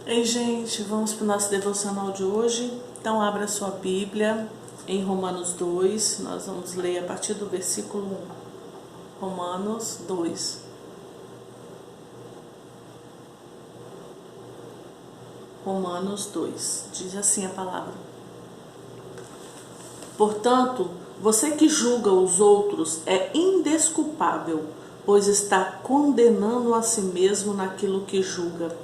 Ei, gente, vamos para o nosso devocional de hoje. Então, abra sua Bíblia em Romanos 2. Nós vamos ler a partir do versículo 1. Romanos 2. Romanos 2. Diz assim a palavra: Portanto, você que julga os outros é indesculpável, pois está condenando a si mesmo naquilo que julga,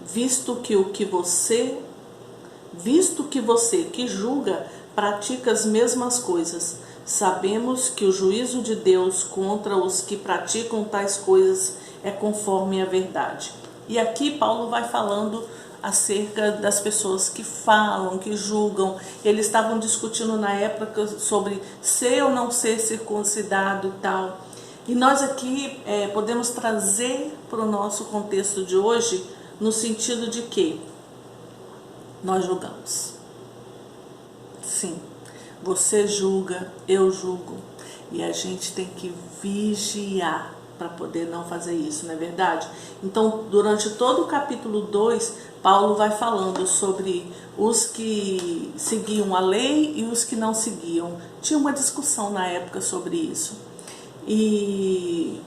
visto que você que julga pratica as mesmas coisas. Sabemos que o juízo de Deus contra os que praticam tais coisas é conforme a verdade. E aqui Paulo vai falando acerca das pessoas que falam, que julgam. Eles estavam discutindo na época sobre ser ou não ser circuncidado e tal. E nós aqui podemos trazer para o nosso contexto de hoje, no sentido de que nós julgamos. Sim, você julga, eu julgo. E a gente tem que vigiar para poder não fazer isso, não é verdade? Então, durante todo o capítulo 2, Paulo vai falando sobre os que seguiam a lei e os que não seguiam. Tinha uma discussão na época sobre isso. E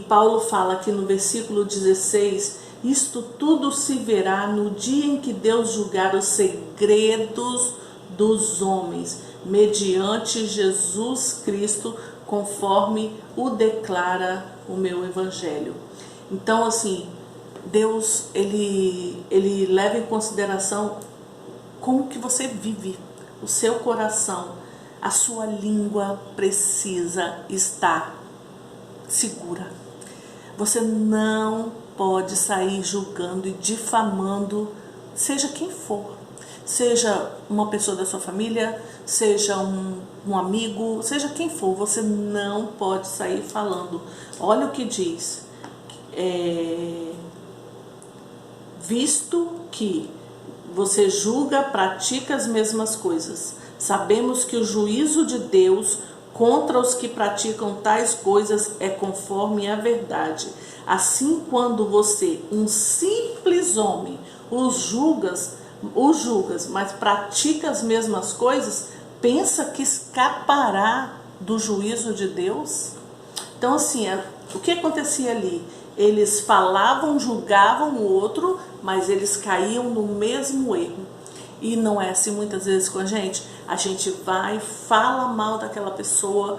Paulo fala aqui no versículo 16: isto tudo se verá no dia em que Deus julgar os segredos dos homens, mediante Jesus Cristo, conforme o declara o meu evangelho. Então, assim, Deus, ele leva em consideração como que você vive, o seu coração. A sua língua precisa estar segura. Você não pode sair julgando e difamando, seja quem for. Seja uma pessoa da sua família, seja um amigo, seja quem for. Você não pode sair falando. Olha o que diz. Visto que você julga, pratica as mesmas coisas. Sabemos que o juízo de Deus contra os que praticam tais coisas é conforme a verdade. Assim, quando você, um simples homem, os julgas, mas pratica as mesmas coisas, pensa que escapará do juízo de Deus? Então, assim, o que acontecia ali? Eles falavam, julgavam o outro, mas eles caíam no mesmo erro. E não é assim muitas vezes com a gente. A gente vai, fala mal daquela pessoa,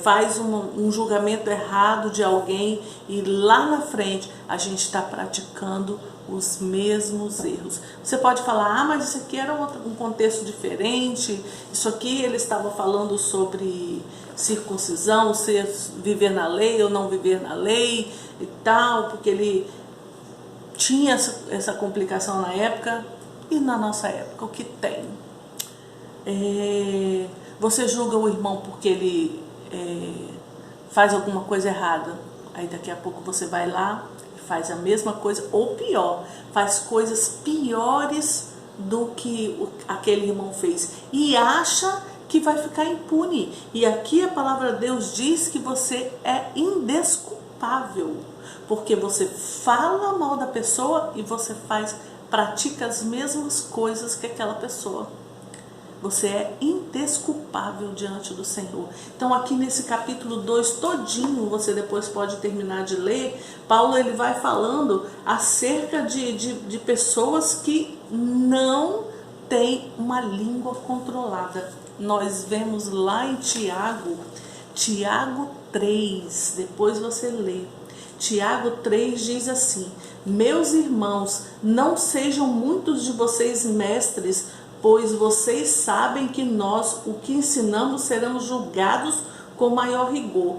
faz um julgamento errado de alguém, e lá na frente a gente está praticando os mesmos erros. Você pode falar, mas isso aqui era um contexto diferente, isso aqui ele estava falando sobre circuncisão, viver na lei ou não viver na lei e tal, porque ele tinha essa complicação na época. E na nossa época, o que tem? Você julga o irmão porque ele faz alguma coisa errada. Aí daqui a pouco você vai lá e faz a mesma coisa, ou pior, faz coisas piores do que aquele irmão fez. E acha que vai ficar impune. E aqui a palavra de Deus diz que você é indesculpável. Porque você fala mal da pessoa e você pratica as mesmas coisas que aquela pessoa. Você é indesculpável diante do Senhor. Então aqui nesse capítulo 2 todinho, você depois pode terminar de ler, Paulo ele vai falando acerca de pessoas que não têm uma língua controlada. Nós vemos lá em Tiago 3, depois você lê. Tiago 3 diz assim: meus irmãos, não sejam muitos de vocês mestres, pois vocês sabem que nós, o que ensinamos, seremos julgados com maior rigor.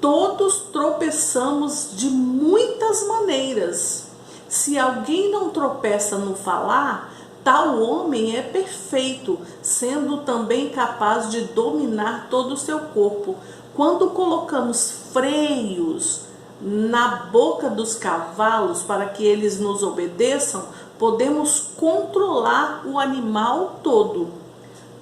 Todos tropeçamos de muitas maneiras. Se alguém não tropeça no falar, tal homem é perfeito, sendo também capaz de dominar todo o seu corpo. Quando colocamos freios na boca dos cavalos para que eles nos obedeçam, podemos controlar o animal todo.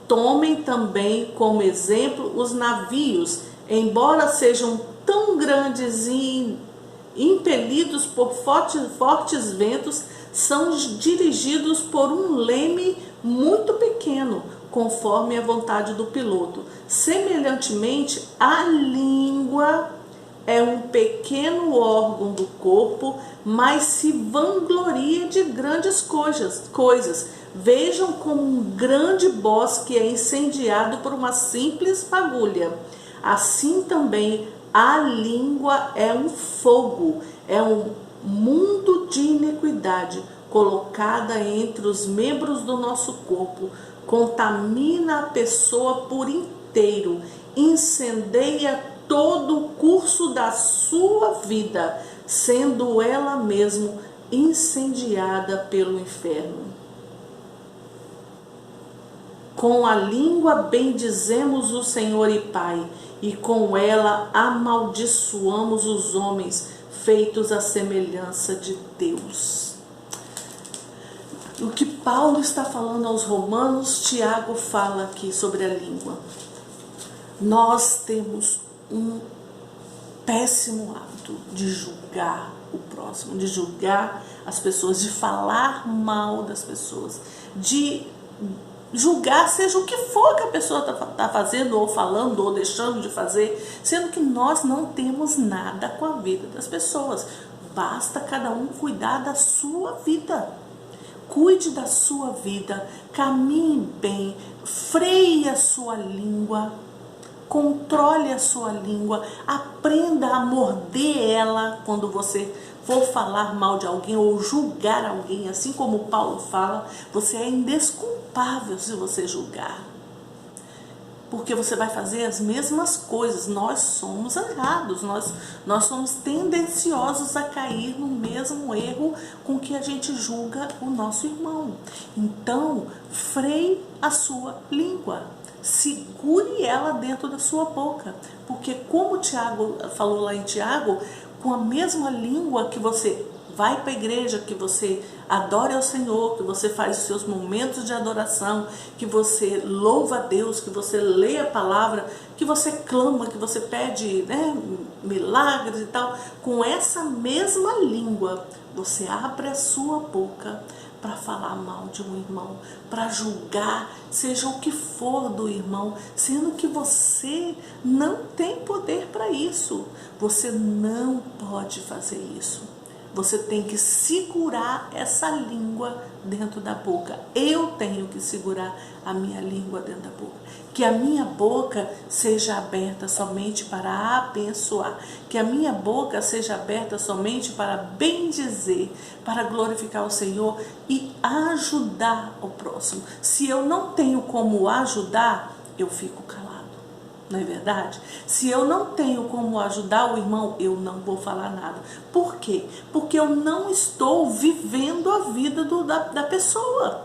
Tomem também como exemplo os navios, embora sejam tão grandes e impelidos por fortes ventos, são dirigidos por um leme muito pequeno, conforme a vontade do piloto. Semelhantemente, a língua é um pequeno órgão do corpo, mas se vangloria de grandes coisas. Vejam como um grande bosque é incendiado por uma simples fagulha. Assim também a língua é um fogo, é um mundo de iniquidade colocada entre os membros do nosso corpo. Contamina a pessoa por inteiro, incendeia todo o curso da sua vida, sendo ela mesma incendiada pelo inferno. Com a língua bendizemos o Senhor e Pai, e com ela amaldiçoamos os homens, feitos à semelhança de Deus. O que Paulo está falando aos romanos, Tiago fala aqui sobre a língua. Nós temos um péssimo hábito de julgar o próximo, de julgar as pessoas, de falar mal das pessoas, de julgar seja o que for que a pessoa está fazendo, ou falando, ou deixando de fazer, sendo que nós não temos nada com a vida das pessoas. Basta cada um cuidar da sua vida. Cuide da sua vida, caminhe bem, freie a sua língua, controle a sua língua, aprenda a morder ela quando você for falar mal de alguém ou julgar alguém, assim como Paulo fala. Você é indesculpável se você julgar, porque você vai fazer as mesmas coisas. Nós somos errados, nós somos tendenciosos a cair no mesmo erro com que a gente julga o nosso irmão. Então, freie a sua língua, segure ela dentro da sua boca, porque como o Tiago falou lá em Tiago, com a mesma língua que você vai para a igreja, que você adore ao Senhor, que você faz os seus momentos de adoração, que você louva a Deus, que você lê a palavra, que você clama, que você pede, milagres e tal, com essa mesma língua você abre a sua boca para falar mal de um irmão, para julgar, seja o que for do irmão, sendo que você não tem poder para isso. Você não pode fazer isso. Você tem que segurar essa língua dentro da boca. Eu tenho que segurar a minha língua dentro da boca. Que a minha boca seja aberta somente para abençoar. Que a minha boca seja aberta somente para bendizer, para glorificar o Senhor e ajudar o próximo. Se eu não tenho como ajudar, eu fico calado. Não é verdade? Se eu não tenho como ajudar o irmão, eu não vou falar nada. Por quê? Porque eu não estou vivendo a vida da pessoa.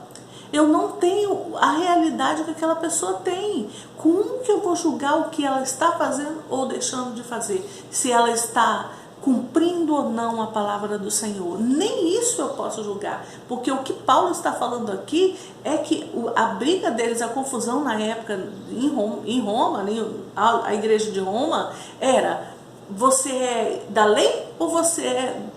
Eu não tenho a realidade que aquela pessoa tem. Como que eu vou julgar o que ela está fazendo ou deixando de fazer? Se ela está cumprindo ou não a palavra do Senhor. Nem isso eu posso julgar, porque o que Paulo está falando aqui é que a briga deles, a confusão na época em Roma, a igreja de Roma, era: você é da lei ou você é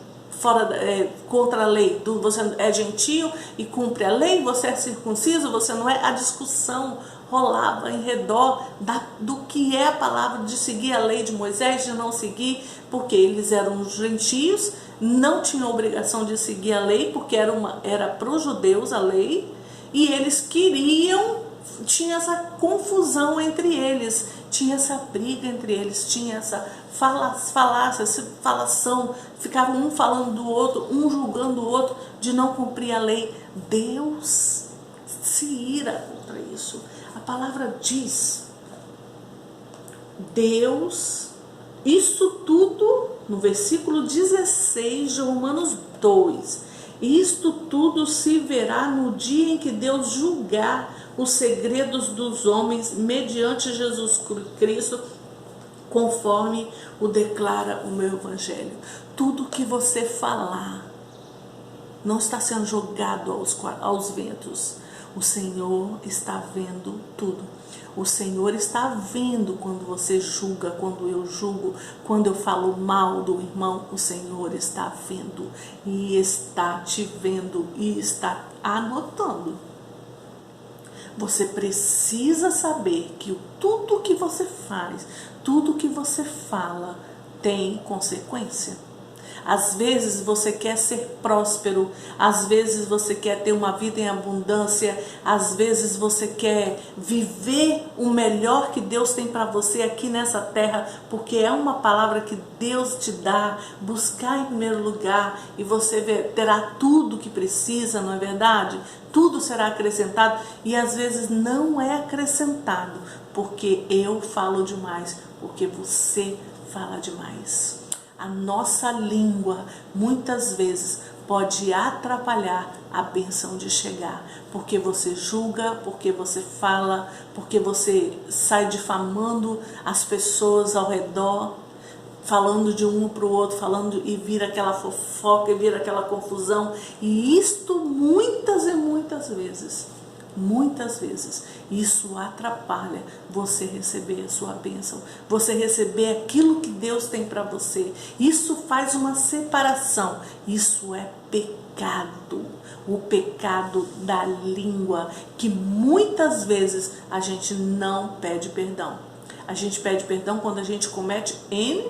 contra a lei? Você é gentio e cumpre a lei? Você é circunciso? Você não é? A discussão rolava em redor do que é a palavra, de seguir a lei de Moisés, de não seguir, porque eles eram gentios, não tinham obrigação de seguir a lei, porque era para os judeus a lei, e eles queriam, tinha essa confusão entre eles, tinha essa briga entre eles, tinha essa falação, ficavam um falando do outro, um julgando o outro de não cumprir a lei. Deus se ira contra isso. A palavra diz, Deus, isso tudo, no versículo 16 de Romanos 2, isto tudo se verá no dia em que Deus julgar os segredos dos homens mediante Jesus Cristo, conforme o declara o meu evangelho. Tudo que você falar não está sendo jogado aos ventos. O Senhor está vendo tudo. O Senhor está vendo quando você julga, quando eu julgo, quando eu falo mal do irmão. O Senhor está vendo e está te vendo e está anotando. Você precisa saber que tudo que você faz, tudo que você fala tem consequência. Às vezes você quer ser próspero, às vezes você quer ter uma vida em abundância, às vezes você quer viver o melhor que Deus tem para você aqui nessa terra, porque é uma palavra que Deus te dá, buscar em primeiro lugar e você terá tudo que precisa, não é verdade? Tudo será acrescentado e às vezes não é acrescentado, porque eu falo demais, porque você fala demais. A nossa língua muitas vezes pode atrapalhar a bênção de chegar, porque você julga, porque você fala, porque você sai difamando as pessoas ao redor, falando de um para o outro, falando e vira aquela fofoca, e vira aquela confusão, e isto muitas e muitas vezes isso atrapalha você receber a sua bênção, você receber aquilo que Deus tem para você. Isso faz uma separação, isso é pecado, o pecado da língua, que muitas vezes a gente não pede perdão. A gente pede perdão quando a gente comete N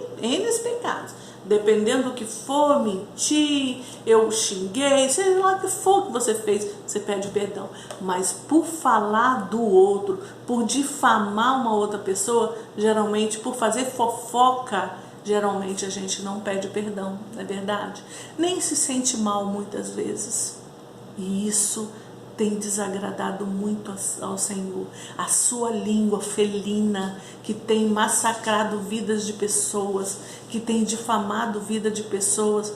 pecados. Dependendo do que for, mentir, eu xinguei, seja lá o que for que você fez, você pede perdão. Mas por falar do outro, por difamar uma outra pessoa, geralmente por fazer fofoca, geralmente a gente não pede perdão, não é verdade? Nem se sente mal muitas vezes. E isso tem desagradado muito ao Senhor. A sua língua felina, que tem massacrado vidas de pessoas, que tem difamado vida de pessoas,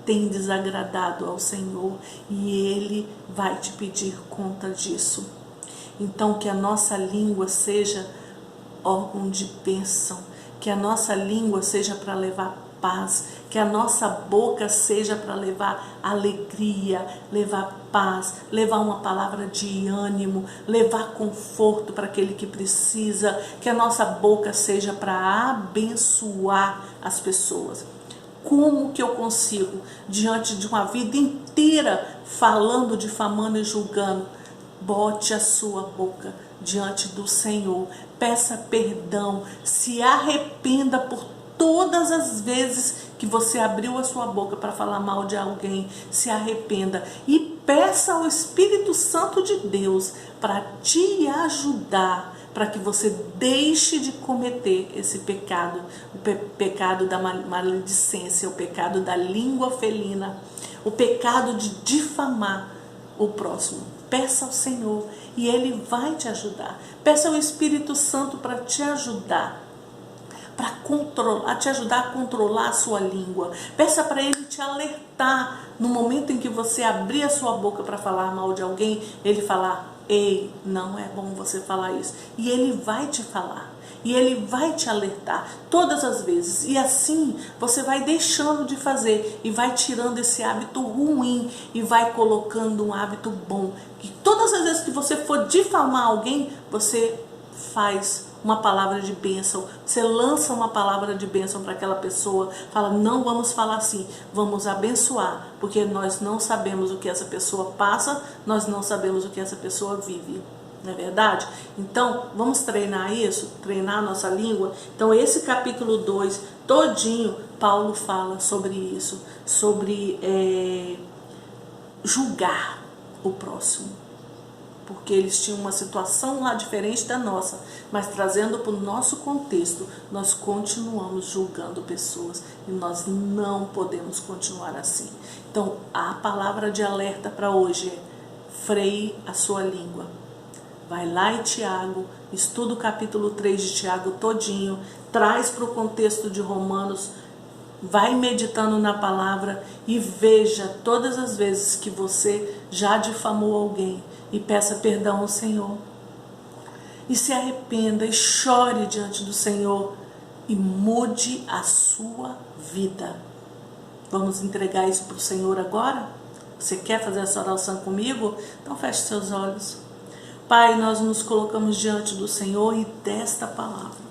tem desagradado ao Senhor, e Ele vai te pedir conta disso. Então que a nossa língua seja órgão de bênção, que a nossa língua seja para levar paz, que a nossa boca seja para levar alegria, levar paz, levar uma palavra de ânimo, levar conforto para aquele que precisa, que a nossa boca seja para abençoar as pessoas. Como que eu consigo, diante de uma vida inteira falando, difamando e julgando? Bote a sua boca diante do Senhor, peça perdão, se arrependa por todas as vezes que você abriu a sua boca para falar mal de alguém. Se arrependa e peça ao Espírito Santo de Deus para te ajudar, para que você deixe de cometer esse pecado, o pecado da maledicência, o pecado da língua felina, o pecado de difamar o próximo. Peça ao Senhor e Ele vai te ajudar. Peça ao Espírito Santo para te ajudar, para controlar, te ajudar a controlar a sua língua. Peça para Ele te alertar no momento em que você abrir a sua boca para falar mal de alguém, Ele falar: ei, não é bom você falar isso. E Ele vai te falar. E Ele vai te alertar todas as vezes. E assim você vai deixando de fazer e vai tirando esse hábito ruim e vai colocando um hábito bom. Que todas as vezes que você for difamar alguém, você faz uma palavra de bênção, você lança uma palavra de bênção para aquela pessoa, fala: não vamos falar assim, vamos abençoar, porque nós não sabemos o que essa pessoa passa, nós não sabemos o que essa pessoa vive, não é verdade? Então, vamos treinar isso, treinar a nossa língua. Então, esse capítulo 2, todinho, Paulo fala sobre isso, sobre julgar o próximo. Porque eles tinham uma situação lá diferente da nossa, mas trazendo para o nosso contexto, nós continuamos julgando pessoas e nós não podemos continuar assim. Então, a palavra de alerta para hoje é: freie a sua língua. Vai lá em Tiago, estuda o capítulo 3 de Tiago todinho, traz para o contexto de Romanos, vai meditando na palavra e veja todas as vezes que você já difamou alguém e peça perdão ao Senhor. E se arrependa e chore diante do Senhor e mude a sua vida. Vamos entregar isso para o Senhor agora? Você quer fazer essa oração comigo? Então feche seus olhos. Pai, nós nos colocamos diante do Senhor e desta palavra.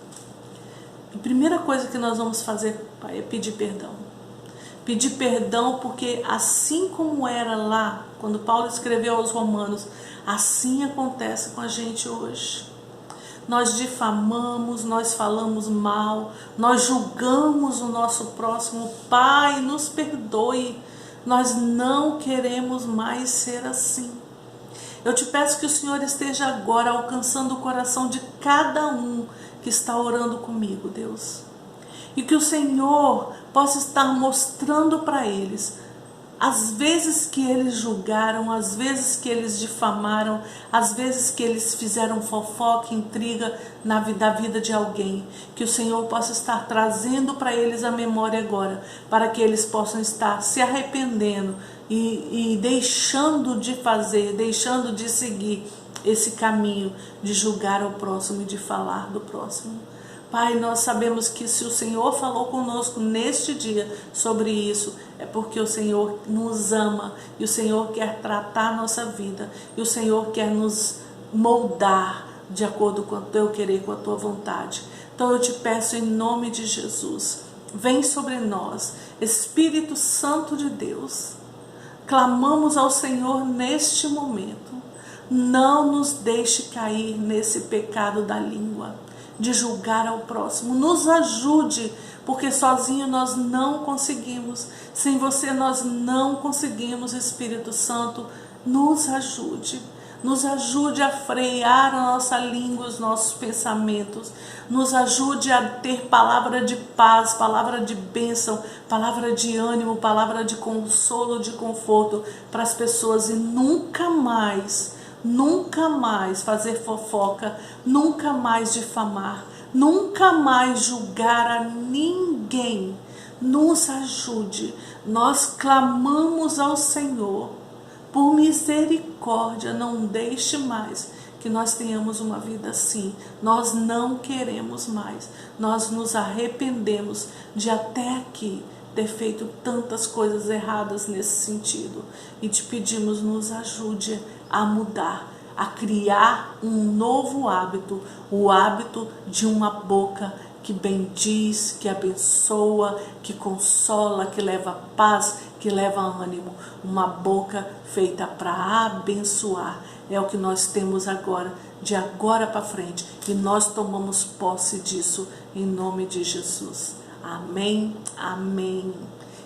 A primeira coisa que nós vamos fazer, Pai, é pedir perdão. Pedir perdão porque assim como era lá, quando Paulo escreveu aos Romanos, assim acontece com a gente hoje. Nós difamamos, nós falamos mal, nós julgamos o nosso próximo. Pai, nos perdoe, nós não queremos mais ser assim. Eu te peço que o Senhor esteja agora alcançando o coração de cada um que está orando comigo, Deus. E que o Senhor possa estar mostrando para eles as vezes que eles julgaram, as vezes que eles difamaram, as vezes que eles fizeram fofoca, intriga da vida de alguém. Que o Senhor possa estar trazendo para eles a memória agora, para que eles possam estar se arrependendo e deixando de fazer, deixando de seguir esse caminho de julgar o próximo e de falar do próximo. Pai, nós sabemos que se o Senhor falou conosco neste dia sobre isso, é porque o Senhor nos ama e o Senhor quer tratar a nossa vida e o Senhor quer nos moldar de acordo com o teu querer, com a tua vontade. Então eu te peço em nome de Jesus, vem sobre nós, Espírito Santo de Deus. Clamamos ao Senhor neste momento, não nos deixe cair nesse pecado da língua, de julgar ao próximo. Nos ajude, porque sozinho nós não conseguimos. Sem você nós não conseguimos. Espírito Santo, nos ajude. Nos ajude a frear a nossa língua, os nossos pensamentos. Nos ajude a ter palavra de paz, palavra de bênção, palavra de ânimo, palavra de consolo, de conforto para as pessoas e nunca mais fazer fofoca, nunca mais difamar, nunca mais julgar a ninguém. Nos ajude. Nós clamamos ao Senhor por misericórdia, não deixe mais que nós tenhamos uma vida assim. Nós não queremos mais. Nós nos arrependemos de até aqui ter feito tantas coisas erradas nesse sentido. E te pedimos, nos ajude a mudar, a criar um novo hábito, o hábito de uma boca que bendiz, que abençoa, que consola, que leva paz, que leva ânimo. Uma boca feita para abençoar. É o que nós temos agora, de agora para frente. E nós tomamos posse disso em nome de Jesus. Amém, amém.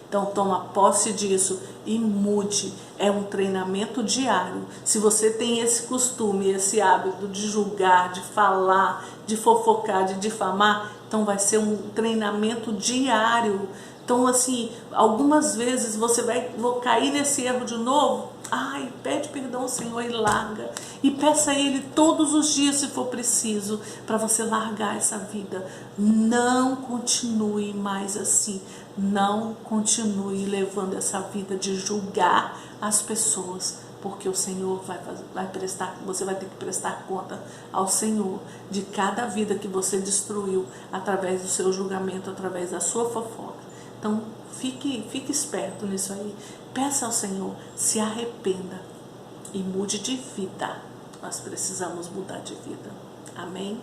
Então toma posse disso e mude. É um treinamento diário. Se você tem esse costume, esse hábito de julgar, de falar, de fofocar, de difamar, então vai ser um treinamento diário. Então assim, algumas vezes você vai cair nesse erro de novo. Ai, pede perdão ao Senhor e larga. E peça a Ele todos os dias, se for preciso, para você largar essa vida. Não continue mais assim. Não continue levando essa vida de julgar as pessoas. Porque o Senhor você vai ter que prestar conta ao Senhor de cada vida que você destruiu através do seu julgamento, através da sua fofoca. Então, fique esperto nisso aí. Peça ao Senhor, se arrependa e mude de vida. Nós precisamos mudar de vida. Amém?